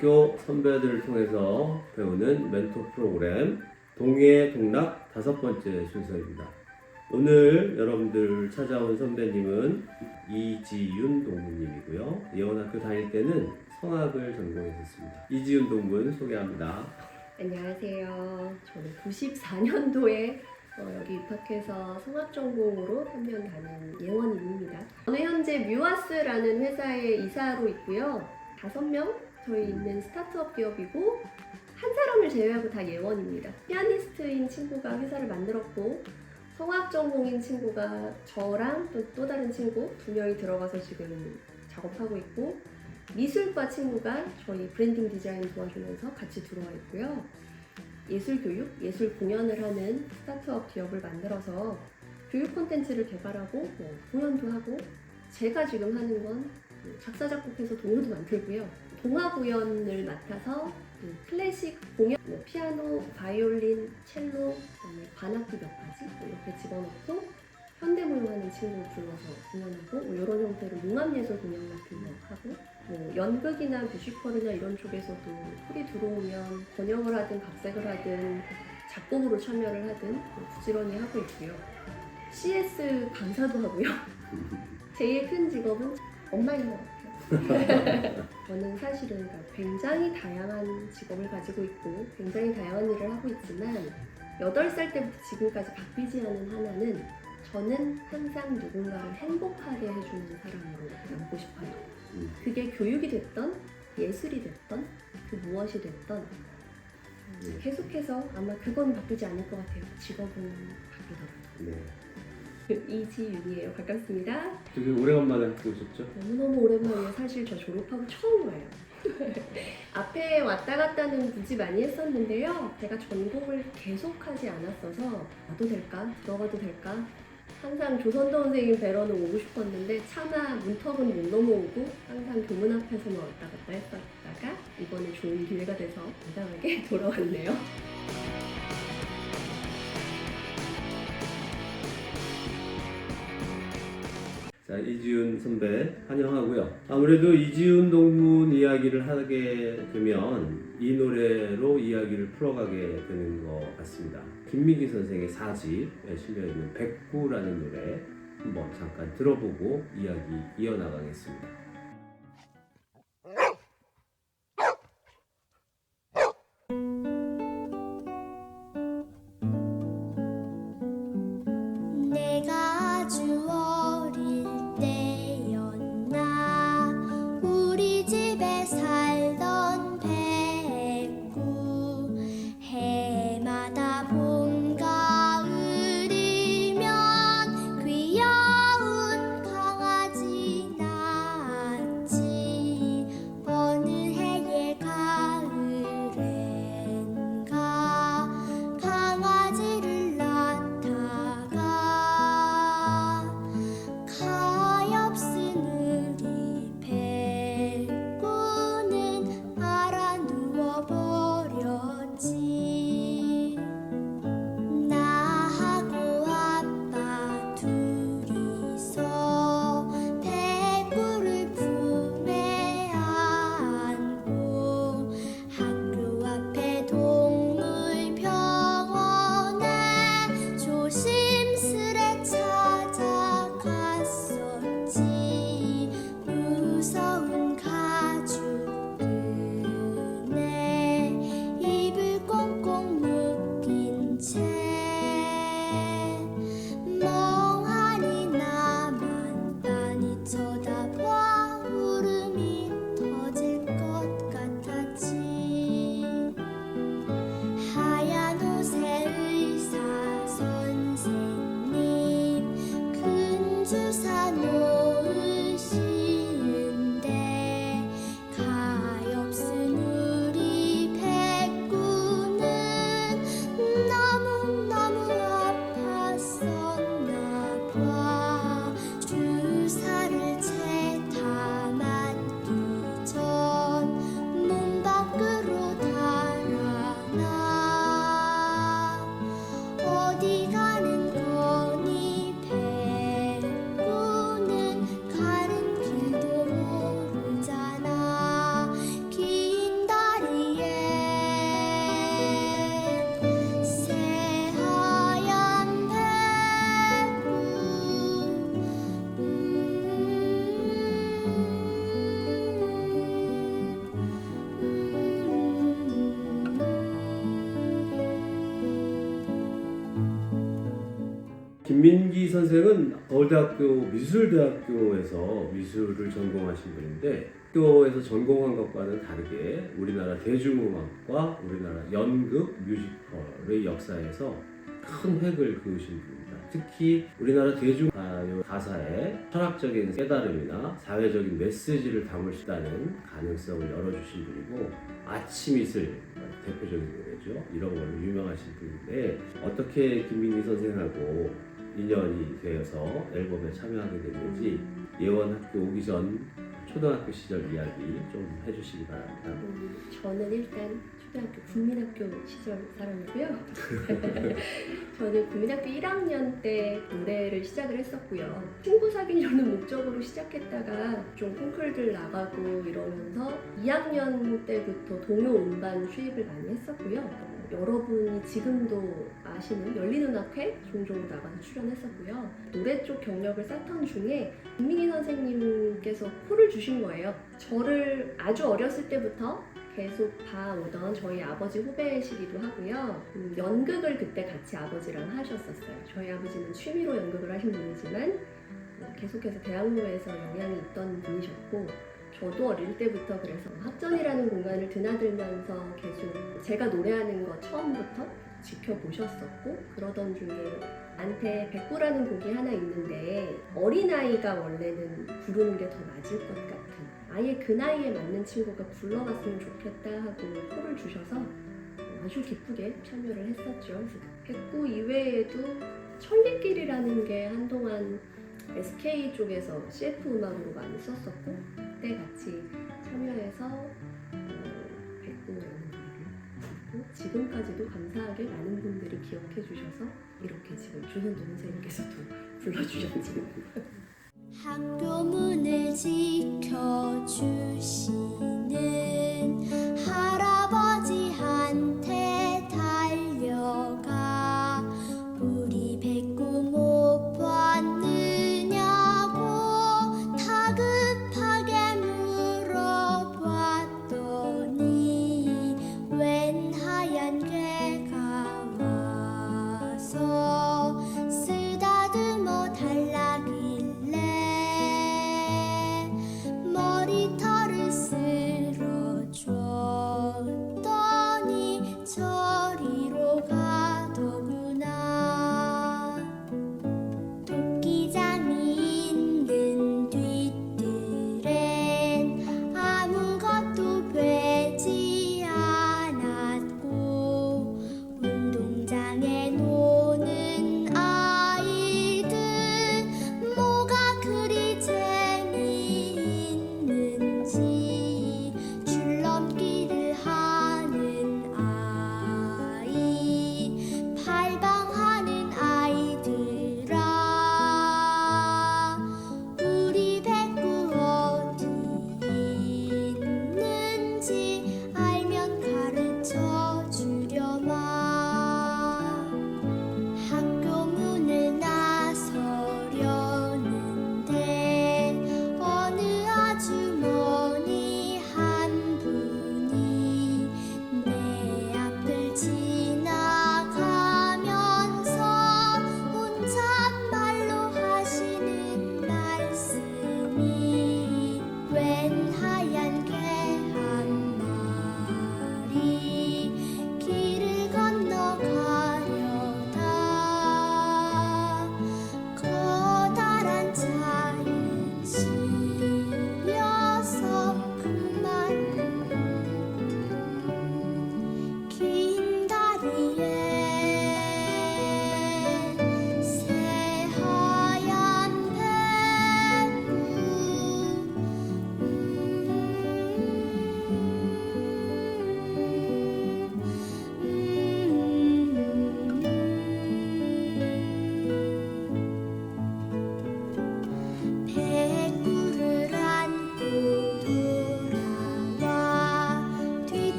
고등학교 선배들을 통해서 배우는 멘토 프로그램 동해동락 5번째 순서입니다. 오늘 여러분들 찾아온 선배님은 이지윤 동무님이고요. 예원학교 다닐 때는 성악을 전공했었습니다. 이지윤 동문 소개합니다. 안녕하세요. 저는 94년도에 여기 입학해서 성악 전공으로 3년 다닌 예원입니다. 저는 현재 뮤아스라는 회사에 이사로 있고요. 5명 저희 있는 스타트업 기업이고 한 사람을 제외하고 다 예원입니다. 피아니스트인 친구가 회사를 만들었고 성악 전공인 친구가 저랑 또 다른 친구 2명이 들어가서 지금 작업하고 있고 미술과 친구가 저희 브랜딩 디자인 도와주면서 같이 들어와 있고요. 예술 교육, 예술 공연을 하는 스타트업 기업을 만들어서 교육 콘텐츠를 개발하고 공연도 하고 제가 지금 하는 건 작사, 작곡해서 동요도 만들고요. 동화 구연을 맡아서 클래식 공연, 피아노, 바이올린, 첼로, 그다음에 관악기 몇 가지 이렇게 집어넣고 현대무용하는 친구 불러서 공연하고 이런 형태로 융합예술 공연 같은 거 하고 연극이나 뮤지컬이나 이런 쪽에서도 콜이 들어오면 번역을 하든 각색을 하든 작곡으로 참여를 하든 부지런히 하고 있고요. CS 강사도 하고요. 제2의 큰 직업은 엄마인 것 같아요. 저는 사실은 굉장히 다양한 직업을 가지고 있고 굉장히 다양한 일을 하고 있지만 8살 때부터 지금까지 바뀌지 않은 하나는 저는 항상 누군가를 행복하게 해주는 사람으로 남고 싶어요. 그게 교육이 됐던 예술이 됐던 그 무엇이 됐던 계속해서 아마 그건 바뀌지 않을 것 같아요. 직업은 바뀌더라고요. 이지윤이에요. 반갑습니다. 되게 오래간만에 학교 오셨죠? 너무너무 오랜만이에요. 사실 저 졸업하고 처음 와요. 앞에 왔다 갔다는 굳이 많이 했었는데요. 제가 전공을 계속하지 않았어서 와도 될까? 들어가도 될까? 항상 조선도 선생님 뵈러는 오고 싶었는데 차마 문턱은 못 넘어오고 항상 교문 앞에서만 왔다 갔다 했었다가 이번에 좋은 기회가 돼서 당당하게 돌아왔네요. 자, 이지윤 선배 환영하고요. 아무래도 이지윤 동문 이야기를 하게 되면 이 노래로 이야기를 풀어가게 되는 것 같습니다. 김미기 선생의 4집에 실려있는 백구라는 노래 한번 잠깐 들어보고 이야기 이어나가겠습니다. 내가 아주 어릴 때였나 우리 집에 살던 백구 해마다 봄 가을이면 귀여운 강아지 낳았지. 어느 해의 가을엔가 강아지를 낳다가 가엾은 우리 백구는 알아 누워버렸지. 나하고 아빠 둘이서 백구를 품에 안고 학교 앞에 동물병원에 조심스레 찾아갔었지. 무서운 가죽끈에 입을 꽁꽁 묶인 채 멍하니 나만 빤히 쳐다봐 울음이 터질 것 같았지. 하얀 옷의 의사 선생님 큰 주사 놓으시는데 가엾은 우리 백구는 너무 김민기 선생은 서울대학교 미술대학교에서 미술을 전공하신 분인데 학교에서 전공한 것과는 다르게 우리나라 대중음악과 우리나라 연극, 뮤지컬의 역사에서 큰 획을 그으신 분입니다. 특히 우리나라 대중가요 가사에 철학적인 깨달음이나 사회적인 메시지를 담을 수 있다는 가능성을 열어주신 분이고 아침이슬 대표적인 노래죠. 이런 걸로 유명하신 분인데 어떻게 김민기 선생하고 인연이 되어서 앨범에 참여하게 됐는지 예원학교 오기 전 초등학교 시절 이야기 좀 해주시기 바랍니다. 저는 일단 초등학교 국민학교 시절 사람이고요. 저는 국민학교 1학년 때 노래를 시작을 했었고요. 친구 사귀려는 목적으로 시작했다가 좀 콩쿨들 나가고 이러면서 2학년 때부터 동요 음반 수입을 많이 했었고요. 여러분이 지금도 아시는 열린음악회 종종 나가서 출연했었고요. 노래 쪽 경력을 쌓던 중에 김민기 선생님께서 콜을 주신 거예요. 저를 아주 어렸을 때부터 계속 봐오던 저희 아버지 후배시기도 하고요. 연극을 그때 같이 아버지랑 하셨었어요. 저희 아버지는 취미로 연극을 하신 분이지만 계속해서 대학로에서 영향이 있던 분이셨고 저도 어릴 때부터 그래서 합전이라는 공간을 드나들면서 계속 제가 노래하는 거 처음부터 지켜보셨었고 그러던 중에 나한테 백구라는 곡이 하나 있는데 어린아이가 원래는 부르는 게 더 맞을 것 같은 아예 그 나이에 맞는 친구가 불러봤으면 좋겠다 하고 콜을 주셔서 아주 기쁘게 참여를 했었죠. 그래서 백구 이외에도 천리길이라는 게 한동안 SK 쪽에서 CF 음악으로 많이 썼었고 그때 같이 참여해서 백구라는 노래를 부르고 지금까지도 감사하게 많은 분들이 기억해 주셔서 이렇게 지금 조선도 선생님께서도 불러주셨지. 학교 문을 지켜주시는 할아버지한테 달려가 우리 백구 못 봤느냐고 다급하게 물어봤더니 웬 하얀 개가 와서 쓰다듬어 달라길래 머리털을 쓸어줬더니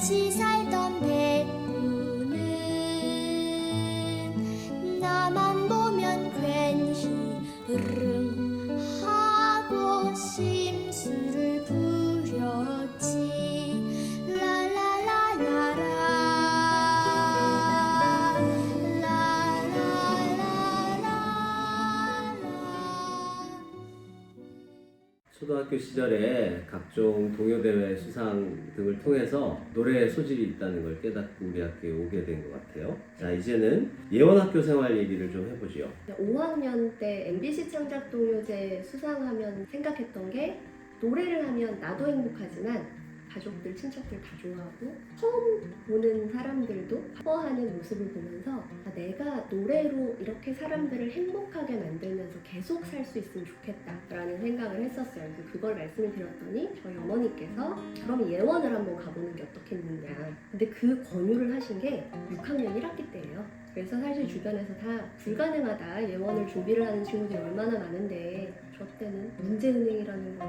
같이 살던 배우는 나만 보면 괜히 으릉하고 심술을 부렸지. 라라라라라 라라라라라. 초등학교 시절에 각종 동요대회 수상 등을 통해서 노래에 소질이 있다는 걸 깨닫고 우리 학교에 오게 된 것 같아요. 자, 이제는 예원학교 생활 얘기를 좀 해보죠. 5학년 때 MBC 창작동요제 수상하면 생각했던 게 노래를 하면 나도 행복하지만 가족들, 친척들 다 좋아하고 처음 보는 사람들도 기뻐하는 모습을 보면서 아, 내가 노래로 이렇게 사람들을 행복하게 만들면서 계속 살 수 있으면 좋겠다라는 생각을 했었어요. 그래서 그걸 말씀을 드렸더니 저희 어머니께서 그럼 예원을 한번 가보는 게 어떻겠느냐. 근데 그 권유를 하신 게 6학년 1학기 때예요. 그래서 사실 주변에서 다 불가능하다. 예원을 준비를 하는 친구들이 얼마나 많은데 저 때는 문제은행이라는 걸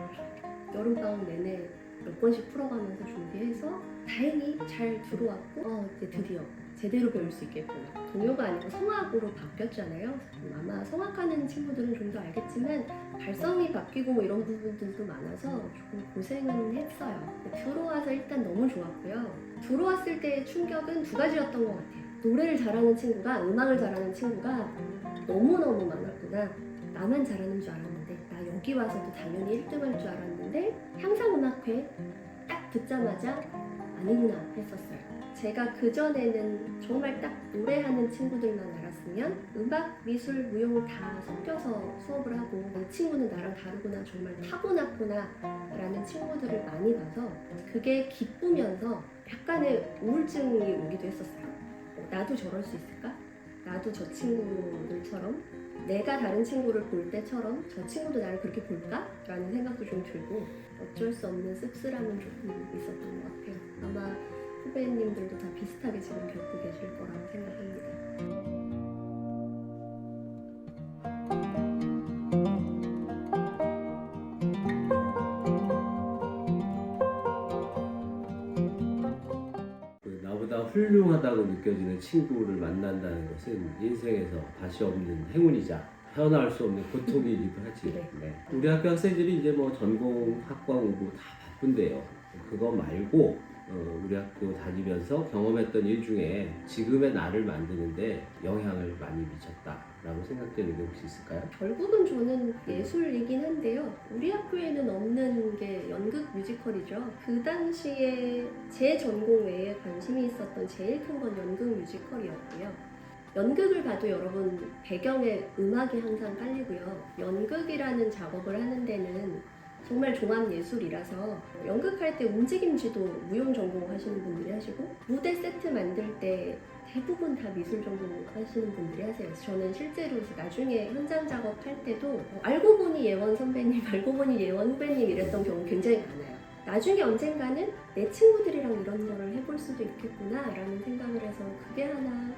여름방학 내내 몇 번씩 풀어가면서 준비해서 다행히 잘 들어왔고 이제 드디어 제대로 배울 수 있겠구나. 동요가 아니고 성악으로 바뀌었잖아요. 아마 성악하는 친구들은 좀 더 알겠지만 발성이 바뀌고 뭐 이런 부분들도 많아서 조금 고생은 했어요. 들어와서 일단 너무 좋았고요. 들어왔을 때의 충격은 두 가지였던 것 같아요. 노래를 잘하는 친구가, 음악을 잘하는 친구가 너무너무 많았구나. 나만 잘하는 줄 알았는데 나 여기 와서도 당연히 1등 할 줄 알았는데 향상음악회 딱 듣자마자 아니구나 했었어요. 제가 그전에는 정말 딱 노래하는 친구들만 알았으면 음악, 미술, 무용 다 섞여서 수업을 하고 이 친구는 나랑 다르구나, 정말 타고났구나 라는 친구들을 많이 봐서 그게 기쁘면서 약간의 우울증이 오기도 했었어요. 나도 저럴 수 있을까? 나도 저 친구들처럼 내가 다른 친구를 볼 때처럼 저 친구도 나를 그렇게 볼까? 라는 생각도 좀 들고 어쩔 수 없는 씁쓸함은 조금 있었던 것 같아요. 아마 후배님들도 다 비슷하게 지금 겪고 계실 거라고 생각합니다. 나보다 훌륭하다고 느껴지는 친구를 만난다는 것은 인생에서 다시 없는 행운이자 헤어나올 수 없는 고통이기도 하지. 네. 우리 학교 학생들이 이제 뭐 전공, 학과 공부 다 바쁜데요. 그거 말고 우리 학교 다니면서 경험했던 일 중에 지금의 나를 만드는데 영향을 많이 미쳤다라고 생각되는 게 혹시 있을까요? 결국은 저는 예술이긴 한데요. 우리 학교에는 없는 게 연극 뮤지컬이죠. 그 당시에 제 전공 외에 관심이 있었던 제일 큰 건 연극 뮤지컬이었고요. 연극을 봐도 여러분 배경에 음악이 항상 깔리고요. 연극이라는 작업을 하는 데는 정말 종합예술이라서 연극할 때 움직임지도 무용 전공하시는 분들이 하시고 무대 세트 만들 때 대부분 다 미술 전공하시는 분들이 하세요. 저는 실제로 나중에 현장 작업할 때도 알고 보니 예원 선배님, 알고 보니 예원 후배님 이랬던 경우 굉장히 많아요. 나중에 언젠가는 내 친구들이랑 이런 거를 해볼 수도 있겠구나 라는 생각을 해서 그게 하나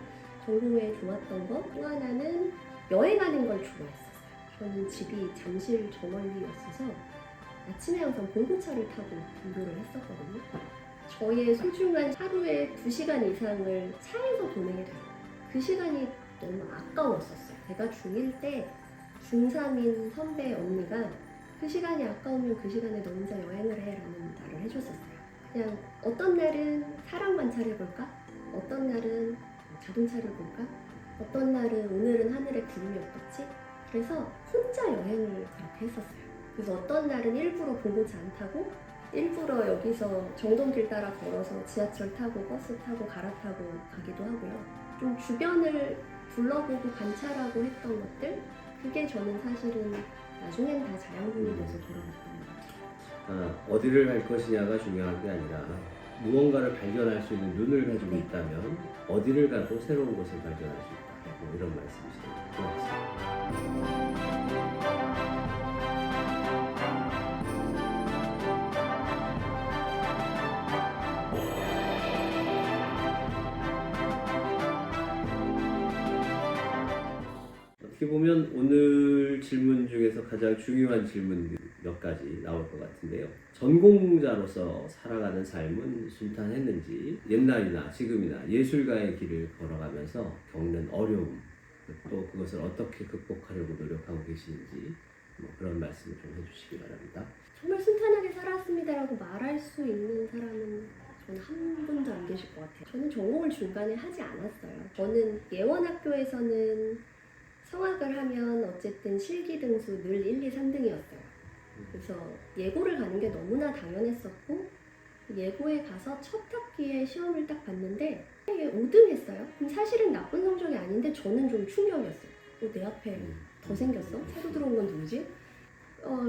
전공에 좋았던 거. 또 하나는 여행하는 걸 좋아했었어요. 저는 집이 잠실 저 멀리였어서 아침에 항상 봉고차를 타고 공부를 했었거든요. 저의 소중한 하루에 2시간 이상을 차에서 보내게 돼요. 그 시간이 너무 아까웠었어요. 제가 중1 때 중3인 선배 언니가 그 시간이 아까우면 그 시간에 너 혼자 여행을 해라는 말을 해줬었어요. 그냥 어떤 날은 사람 관찰해볼까? 어떤 날은 자동차를 볼까? 어떤 날은 오늘은 하늘에 구름이 어떻지? 그래서 혼자 여행을 그렇게 했었어요. 그래서 어떤 날은 일부러 봉고차 안 타고 일부러 여기서 정동길 따라 걸어서 지하철 타고 버스 타고 갈아타고 가기도 하고요. 좀 주변을 둘러보고 관찰하고 했던 것들, 그게 저는 사실은 나중엔 다 자양분이 돼서 돌아갔던 것 같아요. 어디를 갈 것이냐가 중요한 게 아니라 무언가를 발견할 수 있는 눈을 가지고 있다면 어디를 가도 새로운 것을 발견할 수 있다. 뭐 이런 말씀이시네요. 고맙습니다. 어떻게 보면 오늘 질문 중에서 가장 중요한 질문이 몇 가지 나올 것 같은데요. 전공자로서 살아가는 삶은 순탄했는지, 옛날이나 지금이나 예술가의 길을 걸어가면서 겪는 어려움, 또 그것을 어떻게 극복하려고 노력하고 계시는지 뭐 그런 말씀을 좀 해주시기 바랍니다. 정말 순탄하게 살았습니다라고 말할 수 있는 사람은 저는 한 분도 안 계실 것 같아요. 저는 전공을 중간에 하지 않았어요. 저는 예원학교에서는 성악을 하면 어쨌든 실기 등수 늘 1, 2, 3등이었어요. 그래서 예고를 가는 게 너무나 당연했었고, 예고에 가서 첫 학기에 시험을 딱 봤는데 5등 했어요. 그럼 사실은 나쁜 성적이 아닌데 저는 좀 충격이었어요. 내 앞에 더 생겼어? 새로 들어온 건 누구지?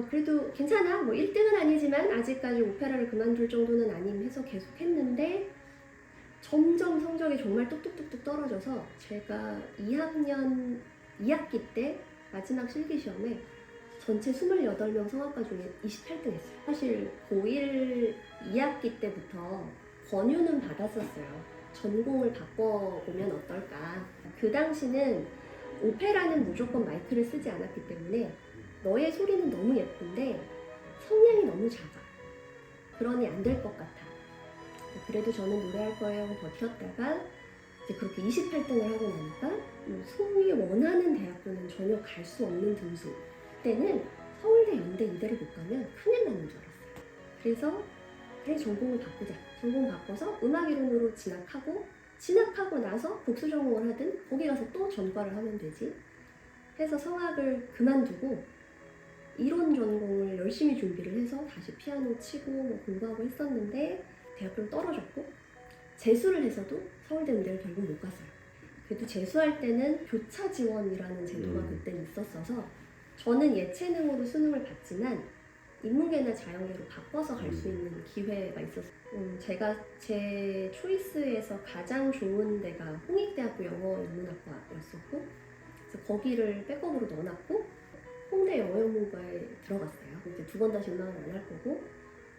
그래도 괜찮아. 뭐 1등은 아니지만 아직까지 오페라를 그만둘 정도는 아님 해서 계속 했는데, 점점 성적이 정말 뚝뚝뚝뚝 떨어져서 제가 2학년 2학기 때 마지막 실기시험에 전체 28명 성악가 중에 28등 했어요. 사실 고1 2학기 때부터 권유는 받았었어요. 전공을 바꿔보면 어떨까. 그 당시는 오페라는 무조건 마이크를 쓰지 않았기 때문에 너의 소리는 너무 예쁜데 성량이 너무 작아. 그러니 안 될 것 같아. 그래도 저는 노래할 거예요 하고 버텼다가 이제 그렇게 28등을 하고 나니까 소위 원하는 대학교는 전혀 갈 수 없는 등수. 그때는 서울대, 연대, 이대를 못 가면 큰일 나는 줄 알았어요. 그래서 그래, 전공을 바꾸자. 전공 바꿔서 음악이론으로 진학하고 나서 복수 전공을 하든 거기 가서 또 전과를 하면 되지. 해서 성악을 그만두고 이론 전공을 열심히 준비를 해서 다시 피아노 치고 뭐 공부하고 했었는데 대학교를 떨어졌고, 재수를 해서도 서울대, 연대를 결국 못 갔어요. 그래도 재수할 때는 교차 지원이라는 제도가 그때는 있었어서 저는 예체능으로 수능을 봤지만 인문계나 자연계로 바꿔서 갈 수 있는 기회가 있었어요. 제가 제 초이스에서 가장 좋은 데가 홍익대학교 영어인문학과였었고, 그래서 거기를 백업으로 넣어놨고 홍대 영어영문과에 들어갔어요. 이제 2번 다시 음악을 안 할 거고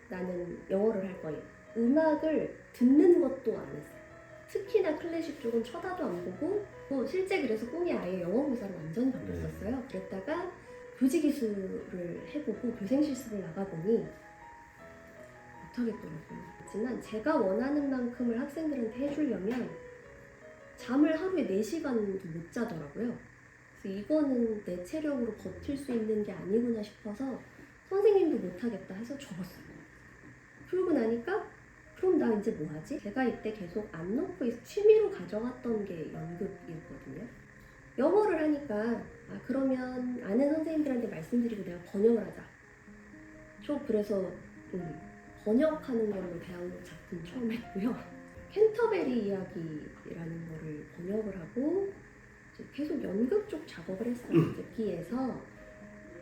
나는 영어를 할 거예요. 음악을 듣는 것도 안 했어요. 특히나 클래식 쪽은 쳐다도 안 보고, 또 실제 그래서 꿈이 아예 영어 교사로 완전히 바뀌었었어요. 그랬다가 교직이수를 해보고 교생 실습을 나가보니 못하겠더라고요. 하지만 제가 원하는 만큼을 학생들한테 해주려면 잠을 하루에 4시간도 못 자더라고요. 그래서 이거는 내 체력으로 버틸 수 있는 게 아니구나 싶어서 선생님도 못하겠다 해서 접었어요. 그러고 나니까 그럼 나 이제 뭐 하지? 제가 이때 계속 안 놓고 취미로 가져갔던 게 연극이었거든요. 영어를 하니까 그러면 아는 선생님들한테 말씀드리고 내가 번역을 하자. 저 그래서 번역하는 걸로 대학로 작품 처음 했고요. 캔터베리 이야기라는 거를 번역을 하고 이제 계속 연극 쪽 작업을 했어요. 듣기에서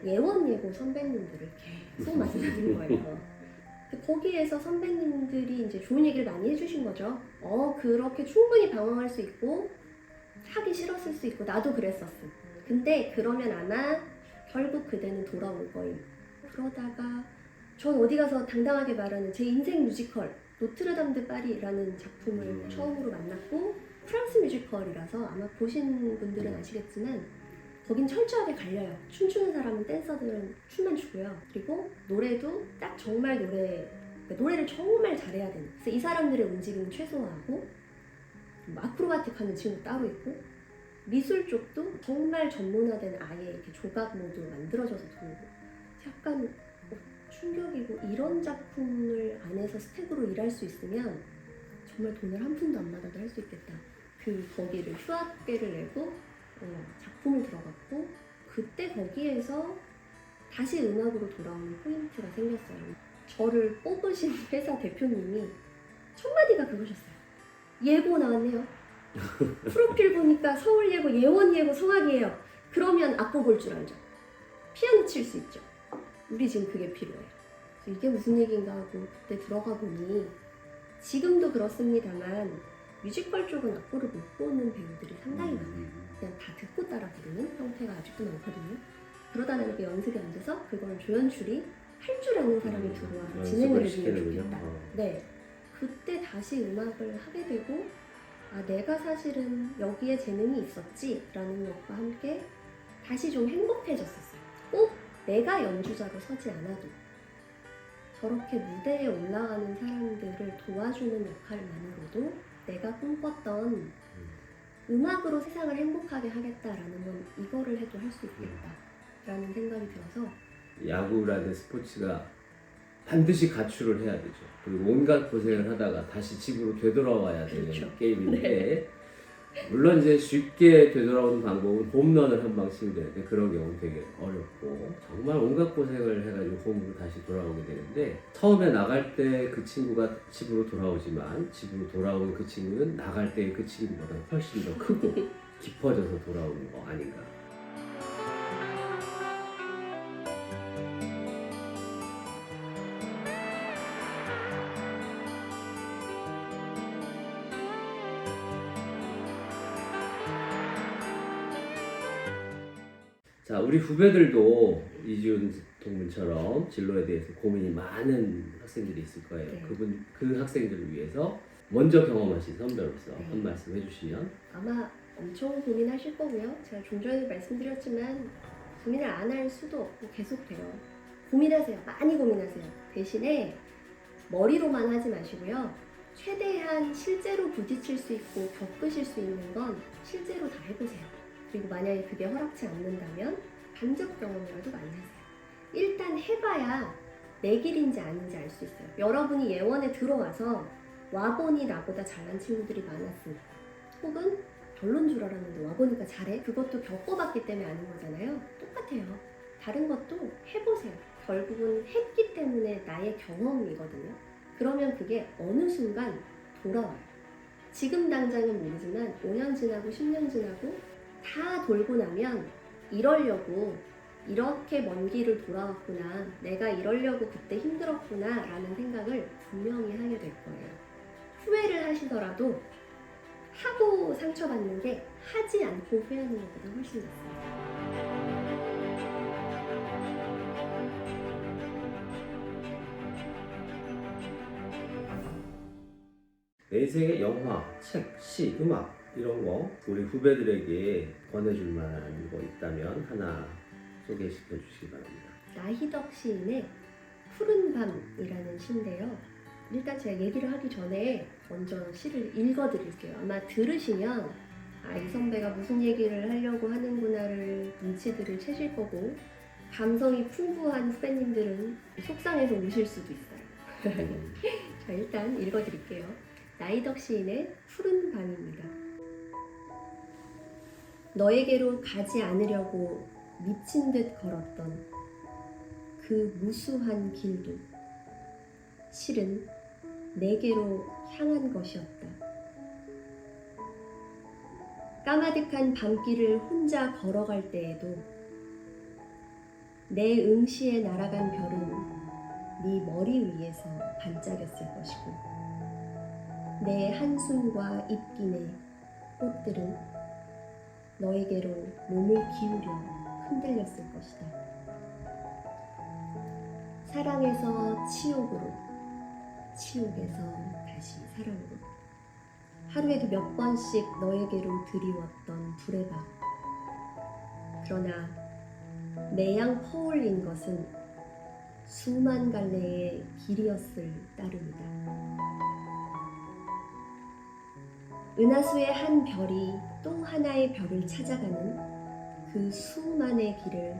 예원예고 선배님들을 계속 만나는 거예요. 거기에서 선배님들이 이제 좋은 얘기를 많이 해주신 거죠. 그렇게 충분히 방황할 수 있고 하기 싫었을 수 있고 나도 그랬었음. 근데 그러면 아마 결국 그대는 돌아올 거임. 그러다가 전 어디 가서 당당하게 말하는 제 인생 뮤지컬 노트르담 드 파리라는 작품을 처음으로 만났고, 프랑스 뮤지컬이라서 아마 보신 분들은 아시겠지만 거긴 철저하게 갈려요. 춤추는 사람은 댄서들은 춤만 추고요. 그리고 노래도 딱 정말 노래를 정말 잘해야 되는. 그래서 이 사람들의 움직임은 최소화하고, 아크로바틱하는 친구 따로 있고, 미술 쪽도 정말 전문화된 아예 이렇게 조각 모드 만들어져서 들어오고, 약간 충격이고, 이런 작품을 안에서 스텝으로 일할 수 있으면 정말 돈을 한 푼도 안 받아도 할 수 있겠다. 거기를 휴학계를 내고 작품을 들어갔고, 그때 거기에서 다시 음악으로 돌아오는 포인트가 생겼어요. 저를 뽑으신 회사 대표님이 첫 마디가 그거셨어요. 예고 나왔네요. 프로필 보니까 서울예고, 예원예고, 성악이에요. 그러면 악보 볼 줄 알죠. 피아노 칠 수 있죠. 우리 지금 그게 필요해요. 그래서 이게 무슨 얘기인가 하고 그때 들어가 보니, 지금도 그렇습니다만 뮤지컬 쪽은 악보를 못 보는 배우들이 상당히 많아요. 그냥 다 듣고 따라 부르는 형태가 아직도 많거든요. 그러다 보니까 연습이 안 돼서 그걸 조연출이 할 줄 아는 사람이 들어와 진행을 해주면 좋겠다. 네, 그때 다시 음악을 하게 되고, 내가 사실은 여기에 재능이 있었지 라는 것과 함께 다시 좀 행복해졌었어요. 꼭 내가 연주자로 서지 않아도 저렇게 무대에 올라가는 사람들을 도와주는 역할만으로도 내가 꿈꿨던 음악으로 세상을 행복하게 하겠다라는 건 이거를 해도 할 수 있겠다라는 생각이 들어서 야구라는 스포츠가 반드시 가출을 해야 되죠. 그리고 온갖 고생을 하다가 다시 집으로 되돌아와야 되는 그렇죠. 게임인데 물론 이제 쉽게 되돌아오는 방법은 홈런을 한 방 치면 되는데 그런 경우는 되게 어렵고 정말 온갖 고생을 해가지고 홈으로 다시 돌아오게 되는데 처음에 나갈 때 그 친구가 집으로 돌아오지만 집으로 돌아오는 그 친구는 나갈 때 그 친구보다 훨씬 더 크고 깊어져서 돌아오는 거 아닌가. 자, 우리 후배들도 이지훈 동문처럼 진로에 대해서 고민이 많은 학생들이 있을 거예요. 네. 그 학생들을 위해서 먼저 경험하신 선배로서 네. 한 말씀 해주시면. 아마 엄청 고민하실 거고요. 제가 좀 전에 말씀드렸지만 고민을 안 할 수도 없고 계속돼요. 고민하세요. 많이 고민하세요. 대신에 머리로만 하지 마시고요. 최대한 실제로 부딪힐 수 있고 겪으실 수 있는 건 실제로 다 해보세요. 그리고 만약에 그게 허락치 않는다면 간접 경험이라도 많이 하세요. 일단 해봐야 내 길인지 아닌지 알 수 있어요. 여러분이 예원에 들어와서 와보니 나보다 잘난 친구들이 많았음. 혹은 별론 줄 알았는데 와보니까 잘해. 그것도 겪어봤기 때문에 아는 거잖아요. 똑같아요. 다른 것도 해보세요. 결국은 했기 때문에 나의 경험이거든요. 그러면 그게 어느 순간 돌아와요. 지금 당장은 모르지만 5년 지나고 10년 지나고 다 돌고 나면 이러려고 이렇게 먼 길을 돌아왔구나, 내가 이러려고 그때 힘들었구나 라는 생각을 분명히 하게 될 거예요. 후회를 하시더라도 하고 상처받는 게 하지 않고 후회하는 것보다 훨씬 낫습니다. 내 인생의 영화, 책, 시, 음악 이런 거 우리 후배들에게 권해줄 만한 거 있다면 하나 소개시켜 주시기 바랍니다. 나희덕 시인의 푸른 밤이라는 시인데요. 일단 제가 얘기를 하기 전에 먼저 시를 읽어드릴게요. 아마 들으시면 이 선배가 무슨 얘기를 하려고 하는구나를 눈치들을 채실 거고 감성이 풍부한 후배님들은 속상해서 우실 수도 있어요. 자, 일단 읽어드릴게요. 나희덕 시인의 푸른 밤입니다. 너에게로 가지 않으려고 미친 듯 걸었던 그 무수한 길도 실은 내게로 향한 것이었다. 까마득한 밤길을 혼자 걸어갈 때에도 내 응시에 날아간 별은 네 머리 위에서 반짝였을 것이고 내 한숨과 입김의 꽃들은 너에게로 몸을 기울여 흔들렸을 것이다. 사랑에서 치욕으로, 치욕에서 다시 사랑으로 하루에도 몇 번씩 너에게로 드리웠던 불의 밥. 그러나 매양 퍼올린 것은 수만 갈래의 길이었을 따름이다. 은하수의 한 별이 또 하나의 별을 찾아가는 그 수만의 길을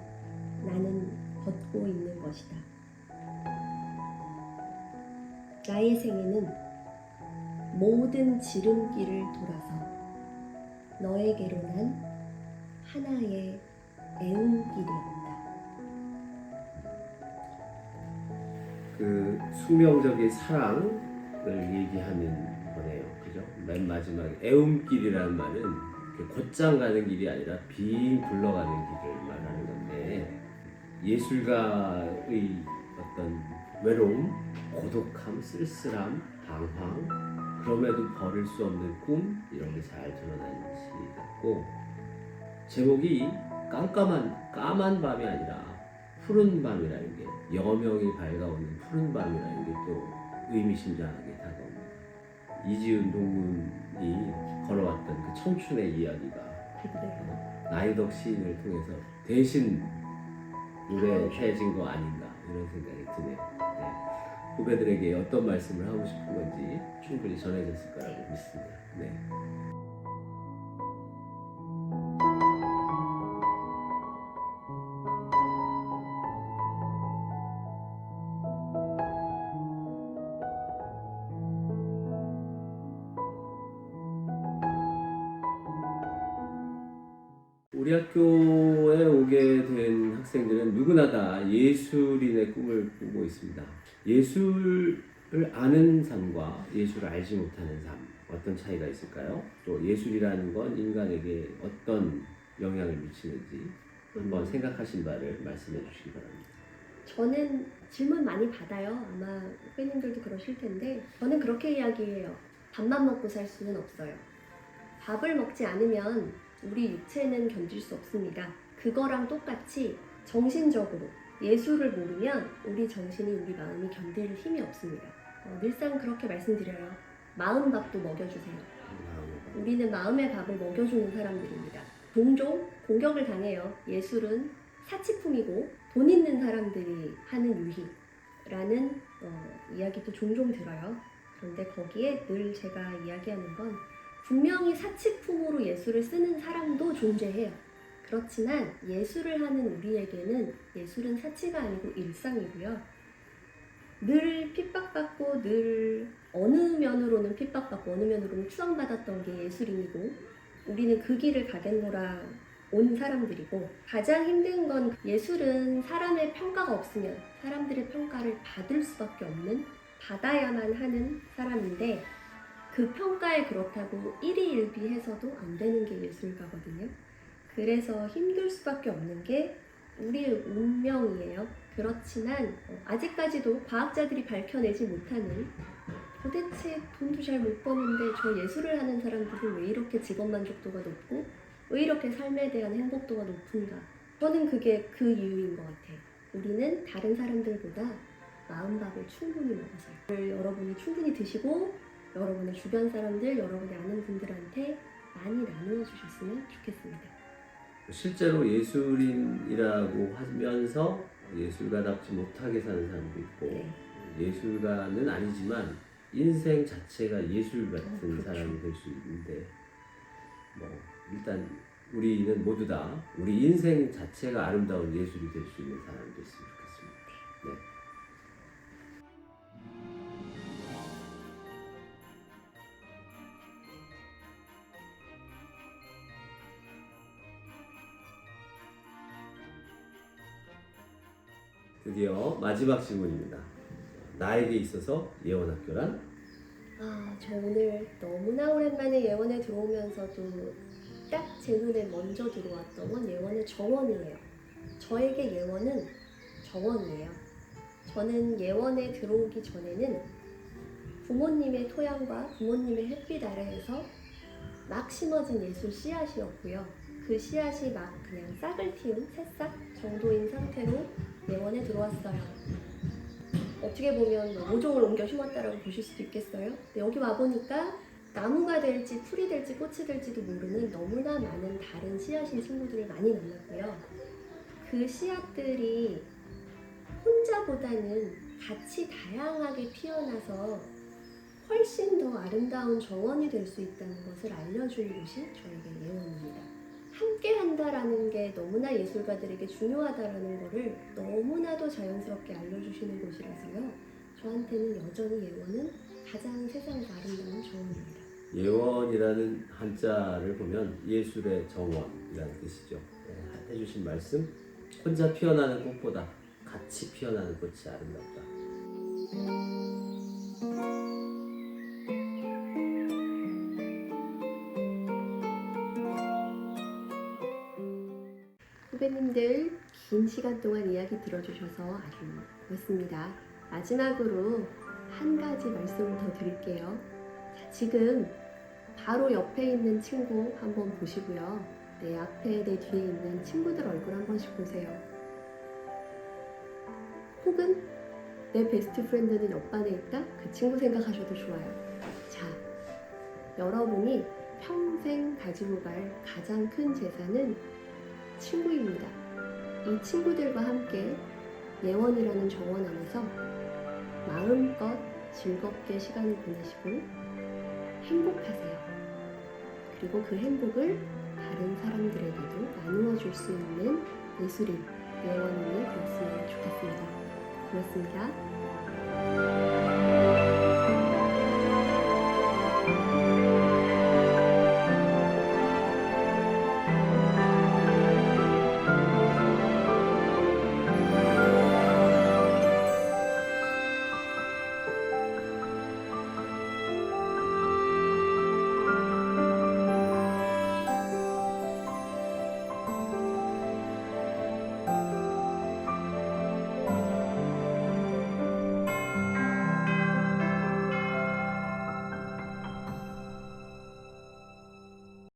나는 걷고 있는 것이다. 나의 생애는 모든 지름길을 돌아서 너에게로 난 하나의 애움길이었다. 그 수명적인 사랑을 얘기하는 거네요. 그죠? 맨 마지막에 애움길이라는 말은 곧장 가는 길이 아니라 빙 굴러가는 길을 말하는 건데 예술가의 어떤 외로움, 고독함, 쓸쓸함, 방황, 그럼에도 버릴 수 없는 꿈 이런 게 잘 드러나는 시 같고 제목이 까만 밤이 아니라 푸른 밤이라는 게 여명이 밝아오는 푸른 밤이라는 게 또 의미심장하게 다가옵니다. 이지훈 동문이 걸어왔던 그 청춘의 이야기가 나희덕 시인을 통해서 대신 유래해진 거 아닌가 이런 생각이 드네요. 네. 후배들에게 어떤 말씀을 하고 싶은 건지 충분히 전해졌을 거라고 믿습니다. 네. 우리 학교에 오게 된 학생들은 누구나 다 예술인의 꿈을 꾸고 있습니다. 예술을 아는 삶과 예술을 알지 못하는 삶, 어떤 차이가 있을까요? 또 예술이라는 건 인간에게 어떤 영향을 미치는지 한번 생각하신 바를 말씀해 주시기 바랍니다. 저는 질문 많이 받아요. 아마 후배님들도 그러실 텐데 저는 그렇게 이야기해요. 밥만 먹고 살 수는 없어요. 밥을 먹지 않으면 우리 육체는 견딜 수 없습니다. 그거랑 똑같이 정신적으로 예술을 모르면 우리 정신이 우리 마음이 견딜 힘이 없습니다. 늘상 그렇게 말씀드려요. 마음 밥도 먹여주세요. 우리는 마음의 밥을 먹여주는 사람들입니다. 종종 공격을 당해요. 예술은 사치품이고 돈 있는 사람들이 하는 유희라는 이야기도 종종 들어요. 그런데 거기에 늘 제가 이야기하는 건 분명히 사치품으로 예술을 쓰는 사람도 존재해요. 그렇지만 예술을 하는 우리에게는 예술은 사치가 아니고 일상이고요. 늘 핍박받고 늘 어느 면으로는 핍박받고 어느 면으로는 추앙받았던 게 예술인이고 우리는 그 길을 가겠노라 온 사람들이고 가장 힘든 건 예술은 사람의 평가가 없으면 사람들의 평가를 받을 수밖에 없는 받아야만 하는 사람인데 그 평가에 그렇다고 일희일비해서도 안 되는 게 예술가거든요. 그래서 힘들 수밖에 없는 게 우리의 운명이에요. 그렇지만 아직까지도 과학자들이 밝혀내지 못하는 도대체 돈도 잘 못 버는데 저 예술을 하는 사람들은 왜 이렇게 직업 만족도가 높고 왜 이렇게 삶에 대한 행복도가 높은가? 저는 그게 그 이유인 것 같아요. 우리는 다른 사람들보다 마음밥을 충분히 먹어서요. 여러분이 충분히 드시고 여러분의 주변 사람들, 여러분이 아는 분들한테 많이 나누어 주셨으면 좋겠습니다. 실제로 예술인이라고 하면서 예술가답지 못하게 사는 사람도 있고 네. 예술가는 아니지만 인생 자체가 예술 같은 그렇죠. 사람이 될 수 있는데 일단 우리는 모두 다 우리 인생 자체가 아름다운 예술이 될 수 있는 사람이 됐으면 좋겠습니다. 네. 드디어 마지막 질문입니다. 나에게 있어서 예원학교란? 저 오늘 너무나 오랜만에 예원에 들어오면서도 딱 제 눈에 먼저 들어왔던 건 예원의 정원이에요. 저에게 예원은 정원이에요. 저는 예원에 들어오기 전에는 부모님의 토양과 부모님의 햇빛 아래에서 막 심어진 예술 씨앗이었고요. 그 씨앗이 막 그냥 싹을 틔운 새싹 정도인 상태로 예원에 들어왔어요. 어떻게 보면 모종을 옮겨 심었다라고 보실 수도 있겠어요. 근데 여기 와보니까 나무가 될지 풀이 될지 꽃이 될지도 모르는 너무나 많은 다른 씨앗인 친구들을 많이 만났고요. 그 씨앗들이 혼자보다는 같이 다양하게 피어나서 훨씬 더 아름다운 정원이 될 수 있다는 것을 알려주는 곳이 저에게 예원입니다. 함께 한다라는 게 너무나 예술가들에게 중요하다라는 거를 너무나도 자연스럽게 알려주시는 곳이라서요. 저한테는 여전히 예원은 가장 세상에서 아름다운 정원입니다. 예원이라는 한자를 보면 예술의 정원이라는 뜻이죠. 네, 해주신 말씀, 혼자 피어나는 꽃보다 같이 피어나는 꽃이 아름답다. 후배님들 긴 시간 동안 이야기 들어주셔서 아주 고맙습니다. 마지막으로 한 가지 말씀을 더 드릴게요. 자, 지금 바로 옆에 있는 친구 한번 보시고요. 내 앞에 내 뒤에 있는 친구들 얼굴 한 번씩 보세요. 혹은 내 베스트 프렌드는 옆반에 있다? 그 친구 생각하셔도 좋아요. 자, 여러분이 평생 가지고 갈 가장 큰 재산은 친구입니다. 이 친구들과 함께 예원이라는 정원 안에서 마음껏 즐겁게 시간을 보내시고 행복하세요. 그리고 그 행복을 다른 사람들에게도 나누어 줄 수 있는 예술인 예원이 되었으면 좋겠습니다. 고맙습니다.